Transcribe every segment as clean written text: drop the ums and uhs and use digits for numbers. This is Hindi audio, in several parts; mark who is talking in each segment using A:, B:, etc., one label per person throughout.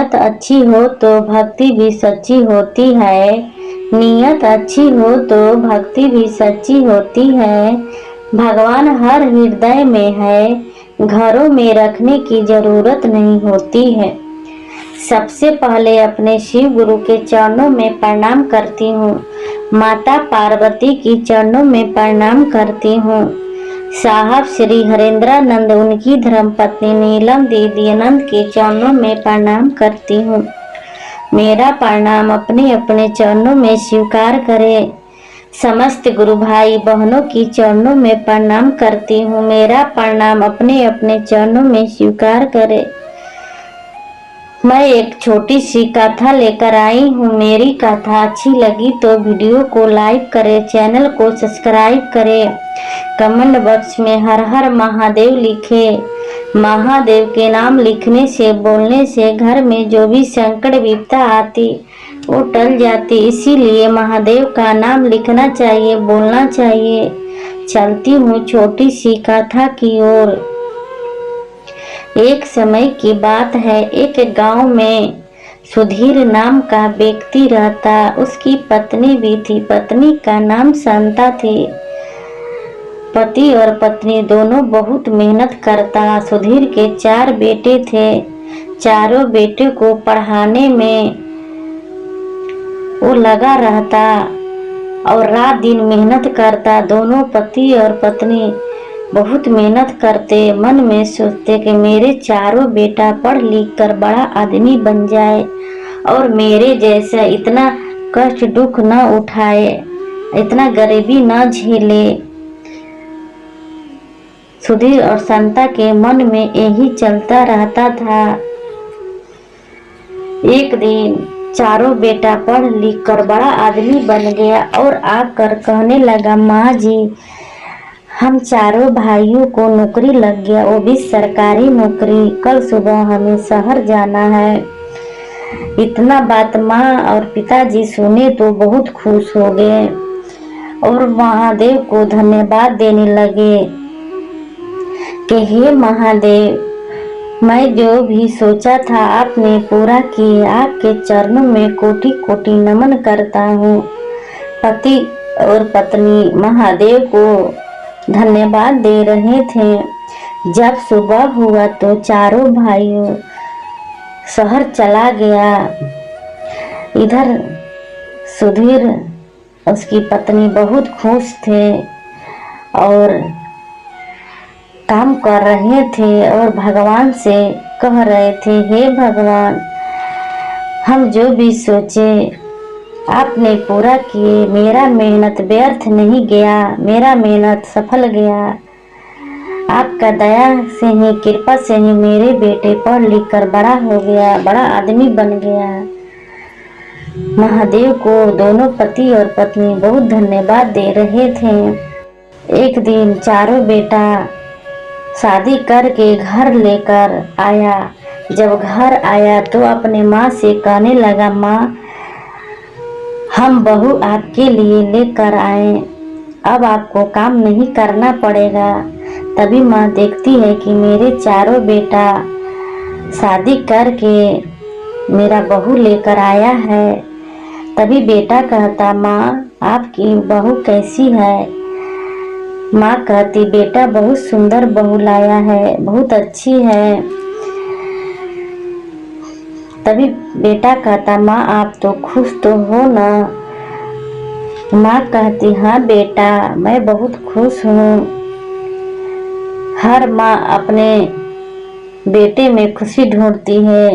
A: नीयत अच्छी हो तो भक्ति भी सच्ची होती है। नीयत अच्छी हो तो भक्ति भी सच्ची होती है। भगवान हर हृदय में है, घरों में रखने की जरूरत नहीं होती है। सबसे पहले अपने शिव गुरु के चरणों में प्रणाम करती हूँ। माता पार्वती की चरणों में प्रणाम करती हूँ। साहब श्री हरेंद्रानंद उनकी धर्मपत्नी नीलम दीदी अनंत के चरणों में प्रणाम करती हूँ। मेरा प्रणाम अपने अपने चरणों में स्वीकार करें। समस्त गुरु भाई बहनों की चरणों में प्रणाम करती हूँ। मेरा प्रणाम अपने अपने चरणों में स्वीकार करें। मैं एक छोटी सी कथा लेकर आई हूँ। मेरी कथा अच्छी लगी तो वीडियो को लाइक करें, चैनल को सब्सक्राइब करें। कमेंट बॉक्स में हर हर महादेव लिखें। महादेव के नाम लिखने से, बोलने से घर में जो भी संकट विपदा आती वो टल जाती। इसीलिए महादेव का नाम लिखना चाहिए, बोलना चाहिए। चलती हूँ छोटी सी कथा की ओर। एक समय की बात है, एक गांव में सुधीर नाम का व्यक्ति रहता। उसकी पत्नी भी थी। पत्नी का नाम शांता थी। पति और पत्नी दोनों बहुत मेहनत करता। सुधीर के 4 बेटे थे। चारों बेटे को पढ़ाने में वो लगा रहता और रात दिन मेहनत करता। दोनों पति और पत्नी बहुत मेहनत करते। मन में सोचते कि मेरे चारों बेटा पढ़ लिख कर बड़ा आदमी बन जाए और मेरे जैसा इतना कष्ट दुख न उठाए, इतना गरीबी न झेले। सुधीर और शांता के मन में यही चलता रहता था। एक दिन चारों बेटा पढ़ लिख कर बड़ा आदमी बन गया और आकर कहने लगा, माँ जी हम चारों भाइयों को नौकरी लग गया, वो भी सरकारी नौकरी। कल सुबह हमें शहर जाना है। इतना बात माँ और पिताजी सुने तो बहुत खुश हो गए और महादेव को धन्यवाद देने लगे कि हे महादेव, मैं जो भी सोचा था आपने पूरा किया। आपके चरणों में कोटि कोटि नमन करता हूँ। पति और पत्नी महादेव को धन्यवाद दे रहे थे। जब सुबह हुआ तो चारों भाइयों शहर चला गया। इधर सुधीर उसकी पत्नी बहुत खुश थे और काम कर रहे थे और भगवान से कह रहे थे, हे भगवान हम जो भी सोचे आपने पूरा किए। मेरा मेहनत व्यर्थ नहीं गया, मेरा मेहनत सफल गया। आपका दया से ही, कृपा से ही मेरे बेटे पढ़ लिख कर बड़ा हो गया, बड़ा आदमी बन गया। महादेव को दोनों पति और पत्नी बहुत धन्यवाद दे रहे थे। एक दिन चारों बेटा शादी करके घर लेकर आया। जब घर आया तो अपने माँ से कहने लगा, माँ हम बहू आपके लिए लेकर आए, अब आपको काम नहीं करना पड़ेगा। तभी माँ देखती है कि मेरे चारों बेटा शादी करके मेरा बहू लेकर आया है। तभी बेटा कहता, माँ आपकी बहू कैसी है? माँ कहती, बेटा बहुत सुंदर बहू लाया है, बहुत अच्छी है। तभी बेटा कहता, माँ आप तो खुश तो हो ना? माँ कहती, हाँ बेटा मैं बहुत खुश हूँ। हर माँ अपने बेटे में खुशी ढूंढती है।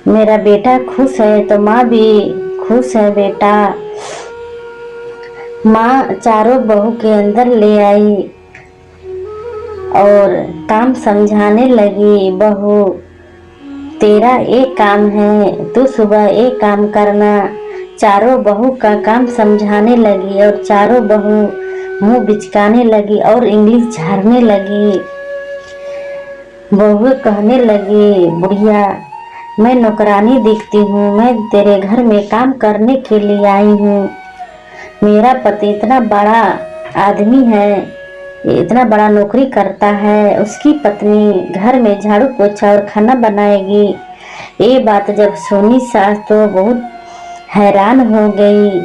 A: मेरा बेटा खुश है तो माँ भी खुश है बेटा। माँ चारों बहू के अंदर ले आई और काम समझाने लगी। बहू तेरा एक काम है, तू सुबह एक काम करना। चारों बहू का काम समझाने लगी और चारों बहू मुंह बिचकाने लगी और इंग्लिश झाड़ने लगी। बहू कहने लगी, बुढ़िया मैं नौकरानी दिखती हूँ, मैं तेरे घर में काम करने के लिए आई हूँ। मेरा पति इतना बड़ा आदमी है, इतना बड़ा नौकरी करता है, उसकी पत्नी घर में झाड़ू पोछा और खाना बनाएगी। ये बात जब सुनी सास तो बहुत हैरान हो गई।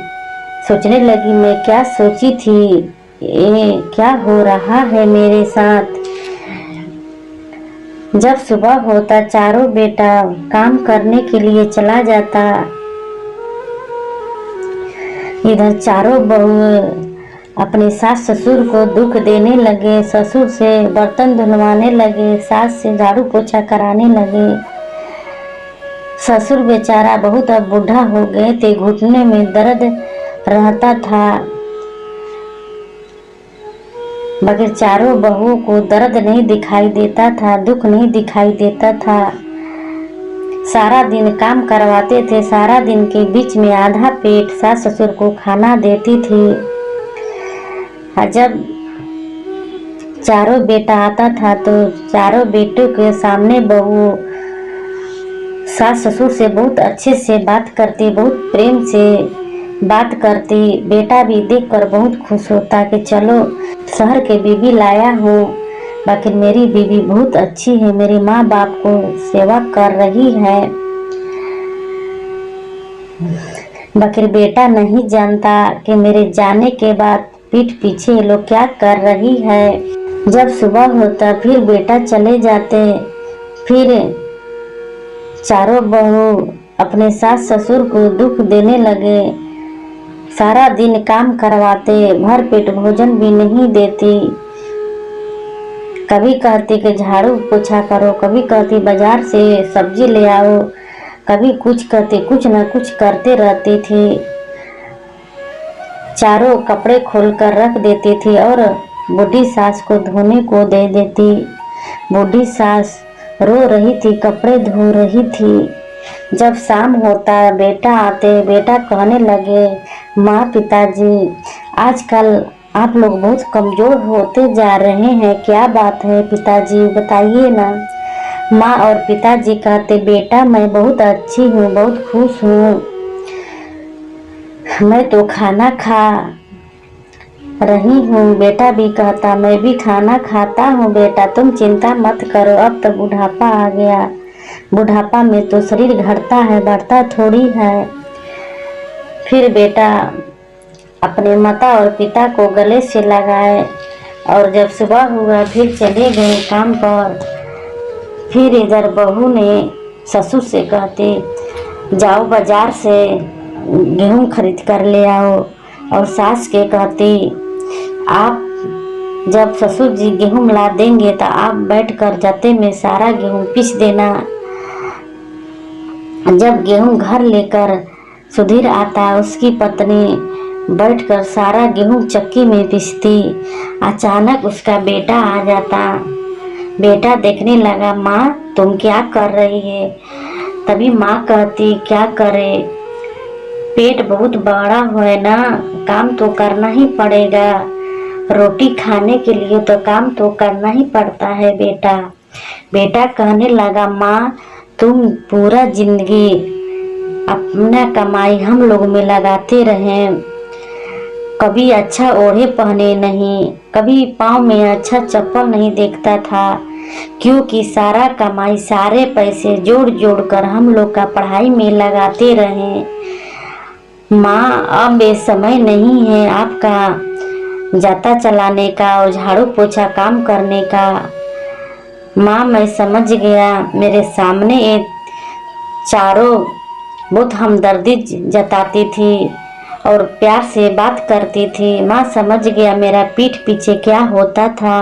A: सोचने लगी मैं क्या सोची थी, ये क्या हो रहा है मेरे साथ। जब सुबह होता चारों बेटा काम करने के लिए चला जाता। इधर चारों बहू अपने सास ससुर को दुख देने लगे, ससुर से बर्तन धुलवाने लगे, सास से झाड़ू पोछा कराने लगे। ससुर बेचारा बहुत अब बूढ़ा हो गए थे, घुटने में दर्द रहता था, मगर चारों बहुओं को दर्द नहीं दिखाई देता था, दुख नहीं दिखाई देता था। सारा दिन काम करवाते थे, सारा दिन के बीच में आधा पेट सास ससुर को खाना देती थी। जब चारों बेटा आता था तो चारों बेटों के सामने बहू सास ससुर से बहुत अच्छे से बात करती, बहुत प्रेम से बात करती। बेटा भी देखकर बहुत खुश होता कि चलो शहर के बीबी लाया हूँ, बाकी मेरी बीबी बहुत अच्छी है, मेरी माँ बाप को सेवा कर रही है। बाकी बेटा नहीं जानता कि मेरे जाने के बाद पीठ पीछे ये लोग क्या कर रही है। जब सुबह होता फिर बेटा चले जाते, फिर चारों बहू अपने सास ससुर को दुख देने लगे, सारा दिन काम करवाते, भर पेट भोजन भी नहीं देती। कभी कहती कि झाड़ू पोछा करो, कभी कहती बाजार से सब्जी ले आओ, कभी कुछ कहती, कुछ न कुछ करते रहती थी। चारों कपड़े खोलकर रख देती थी और बूढ़ी सास को धोने को दे देती। बूढ़ी सास रो रही थी, कपड़े धो रही थी। जब शाम होता बेटा आते, बेटा कहने लगे माँ पिताजी आजकल आप लोग बहुत कमजोर होते जा रहे हैं, क्या बात है पिताजी बताइए ना। माँ और पिताजी कहते बेटा मैं बहुत अच्छी हूँ, बहुत खुश हूँ, मैं तो खाना खा रही हूँ। बेटा भी कहता मैं भी खाना खाता हूँ बेटा, तुम चिंता मत करो, अब तो बुढ़ापा आ गया, बुढ़ापा में तो शरीर घटता है, बढ़ता थोड़ी है। फिर बेटा अपने माता और पिता को गले से लगाए और जब सुबह हुआ फिर चले गए काम पर। फिर इधर बहू ने ससुर से कहते जाओ बाजार से गेहूं खरीद कर ले आओ, और सास के कहती आप जब ससुर जी गेहूं ला देंगे तो आप बैठकर जाते में सारा गेहूं पीस देना। जब गेहूं घर लेकर सुधीर आता, उसकी पत्नी बैठकर सारा गेहूं चक्की में पीसती। अचानक उसका बेटा आ जाता, बेटा देखने लगा माँ तुम क्या कर रही है। तभी माँ कहती क्या करे, पेट बहुत बड़ा है ना, काम तो करना ही पड़ेगा, रोटी खाने के लिए तो काम तो करना ही पड़ता है बेटा। बेटा कहने लगा माँ तुम पूरा जिंदगी अपना कमाई हम लोग में लगाते रहे, कभी अच्छा ओढ़े पहने नहीं, कभी पाँव में अच्छा चप्पल नहीं देखता था, क्योंकि सारा कमाई सारे पैसे जोड़ जोड़ कर हम लोग का पढ़ाई में लगाते रहे। माँ अब ये समय नहीं है आपका जाता चलाने का और झाड़ू पोछा काम करने का। माँ मैं समझ गया, मेरे सामने ये चारों बहुत हमदर्दी जताती थी और प्यार से बात करती थी। माँ समझ गया मेरा पीठ पीछे क्या होता था।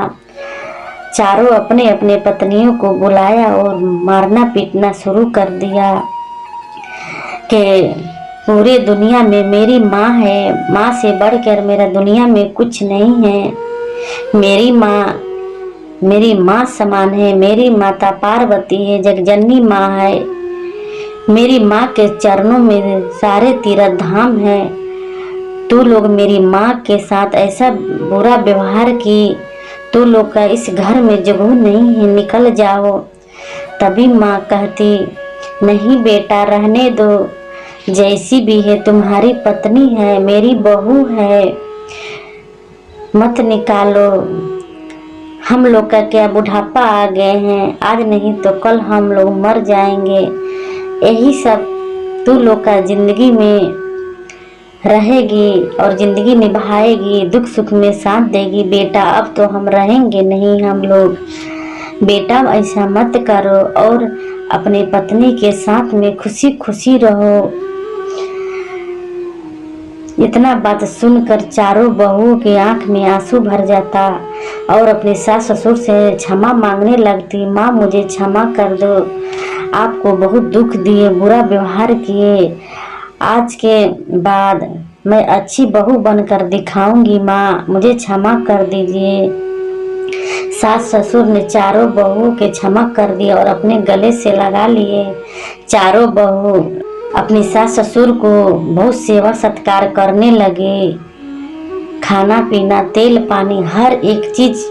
A: चारों अपने अपने पत्नियों को बुलाया और मारना पीटना शुरू कर दिया कि पूरे दुनिया में मेरी माँ है, माँ से बढ़कर मेरा दुनिया में कुछ नहीं है। मेरी माँ समान है, मेरी माता पार्वती है, जगजननी माँ है, मेरी माँ के चरणों में सारे तीर्थ धाम है। तू लोग मेरी माँ के साथ ऐसा बुरा व्यवहार की, तू लोग का इस घर में जगह नहीं है, निकल जाओ। तभी माँ कहती नहीं बेटा रहने दो, जैसी भी है तुम्हारी पत्नी है, मेरी बहू है, मत निकालो। हम लोग का क्या बुढ़ापा आ गए हैं, आज नहीं तो कल हम लोग मर जाएंगे। यही सब तू लोग का जिंदगी में रहेगी और जिंदगी निभाएगी, दुख सुख में साथ देगी। बेटा अब तो हम रहेंगे नहीं हम लोग, बेटा ऐसा मत करो और अपने पत्नी के साथ में खुशी खुशी रहो। इतना बात सुनकर चारों बहुओं की आंख में आंसू भर जाता और अपने सास ससुर से क्षमा मांगने लगती। माँ मुझे क्षमा कर दो, आपको बहुत दुख दिए, बुरा व्यवहार किए, आज के बाद मैं अच्छी बहू बनकर दिखाऊंगी। माँ मुझे क्षमा कर दीजिए। सास ससुर ने चारों बहुओं के क्षमा कर दिया और अपने गले से लगा लिए। चारों बहू अपनी सास ससुर को बहुत सेवा सत्कार करने लगे। खाना पीना तेल पानी हर एक चीज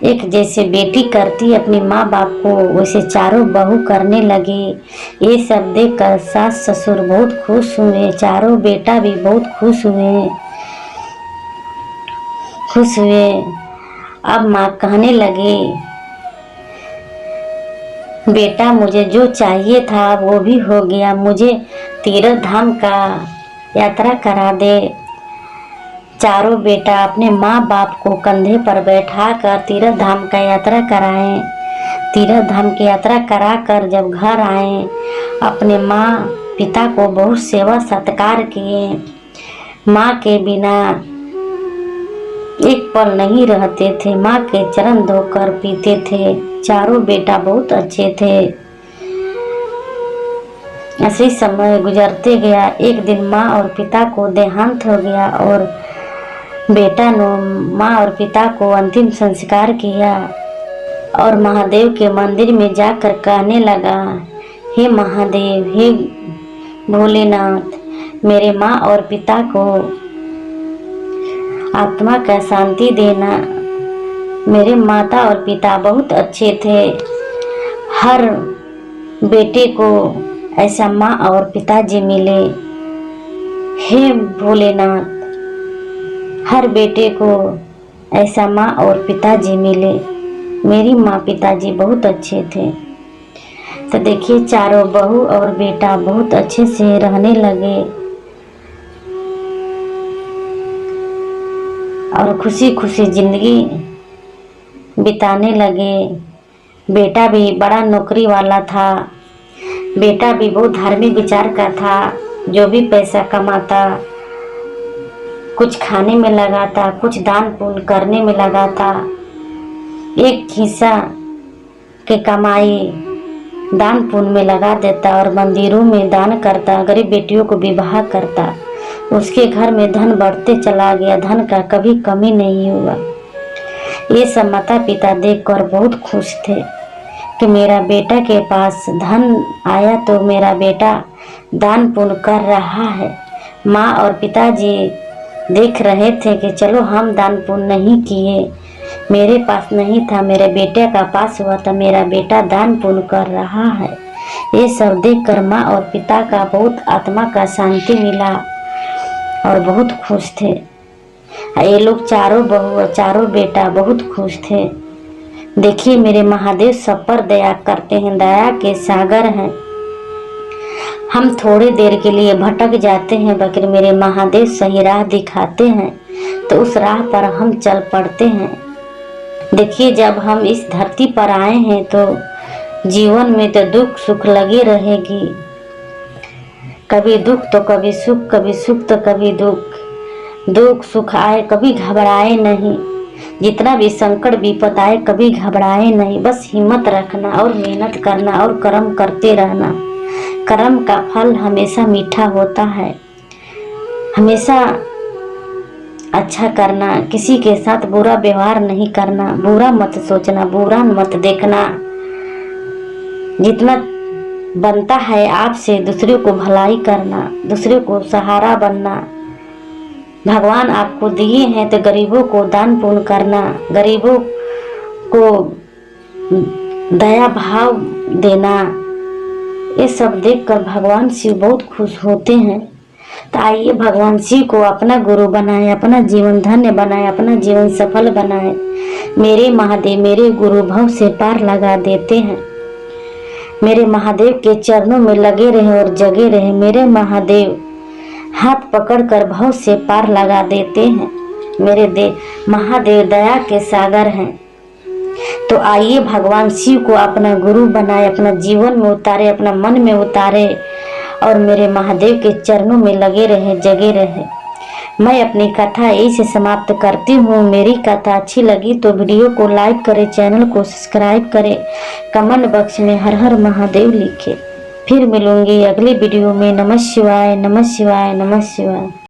A: एक जैसे बेटी करती अपनी माँ बाप को, वैसे चारों बहू करने लगे। ये सब देखकर सास ससुर बहुत खुश हुए, चारों बेटा भी बहुत खुश हुए। अब माँ कहने लगी, बेटा मुझे जो चाहिए था वो भी हो गया, मुझे तीर्थ धाम का यात्रा करा दे। चारों बेटा अपने माँ बाप को कंधे पर बैठा कर तीर्थ धाम का यात्रा कराएं। तीर्थ धाम की यात्रा कराकर जब घर आए, अपने माँ पिता को बहुत सेवा सत्कार किए। माँ के बिना एक पल नहीं रहते थे, माँ के चरण धोकर पीते थे। चारों बेटा बहुत अच्छे थे। ऐसे समय गुजरते गया। एक दिन माँ और पिता को देहांत हो गया और बेटा ने माँ और पिता को अंतिम संस्कार किया और महादेव के मंदिर में जाकर कहने लगा, हे महादेव, हे भोलेनाथ, मेरे माँ और पिता को आत्मा का शांति देना। मेरे माता और पिता बहुत अच्छे थे, हर बेटे को ऐसा माँ और पिताजी मिले। हे भोलेनाथ, हर बेटे को ऐसा माँ और पिताजी मिले। मेरी माँ पिताजी बहुत अच्छे थे। तो देखिए चारों बहू और बेटा बहुत अच्छे से रहने लगे और खुशी खुशी जिंदगी बिताने लगे। बेटा भी बड़ा नौकरी वाला था, बेटा भी बहुत धार्मिक विचार का था। जो भी पैसा कमाता कुछ खाने में लगाता, कुछ दान पुण्य करने में लगाता। एक हिस्सा के कमाई दान पुण्य में लगा देता और मंदिरों में दान करता, गरीब बेटियों को विवाह करता। उसके घर में धन बढ़ते चला गया, धन का कभी कमी नहीं हुआ। ये सब माता पिता देखकर बहुत खुश थे कि मेरा बेटा के पास धन आया तो मेरा बेटा दान पुण्य कर रहा है। माँ और पिताजी देख रहे थे कि चलो हम दान पुण्य नहीं किए, मेरे पास नहीं था, मेरे बेटे का पास हुआ था, मेरा बेटा दान पुण्य कर रहा है। ये सब देखकर माँ और पिता का बहुत आत्मा का शांति मिला और बहुत खुश थे। ये लोग चारों बहू और चारों बेटा बहुत खुश थे। देखिए मेरे महादेव सब पर दया करते हैं, दया के सागर हैं। हम थोड़ी देर के लिए भटक जाते हैं, बल्कि मेरे महादेव सही राह दिखाते हैं तो उस राह पर हम चल पड़ते हैं। देखिए जब हम इस धरती पर आए हैं तो जीवन में तो दुख सुख लगी रहेगी, कभी दुख तो कभी सुख, कभी सुख तो कभी दुख। दुख सुख आए कभी घबराए नहीं, जितना भी संकट विपत आए कभी घबराए नहीं। बस हिम्मत रखना और मेहनत करना और कर्म करते रहना। कर्म का फल हमेशा मीठा होता है। हमेशा अच्छा करना, किसी के साथ बुरा व्यवहार नहीं करना, बुरा मत सोचना, बुरा मत देखना। जितना बनता है आपसे दूसरे को भलाई करना, दूसरे को सहारा बनना। भगवान आपको दिए हैं तो गरीबों को दान पुण्य करना, गरीबों को दया भाव देना। ये सब देखकर भगवान शिव बहुत खुश होते हैं। तो आइए भगवान शिव को अपना गुरु बनाए, अपना जीवन धन्य बनाए, अपना जीवन सफल बनाए। मेरे महादेव मेरे गुरु भव से पार लगा देते हैं। मेरे महादेव के चरणों में लगे रहे और जगे रहे। मेरे महादेव हाथ पकड़कर भव से पार लगा देते हैं। मेरे महादेव दया के सागर हैं। तो आइए भगवान शिव को अपना गुरु बनाए, अपना जीवन में उतारे, अपना मन में उतारे और मेरे महादेव के चरणों में लगे रहे, जगे रहे। मैं अपनी कथा यही से समाप्त करती हूँ। मेरी कथा अच्छी लगी तो वीडियो को लाइक करें, चैनल को सब्सक्राइब करें, कमेंट बॉक्स में हर हर महादेव लिखें। फिर मिलूंगी अगली वीडियो में। नमः शिवाय, नमः शिवाय, नमः शिवाय।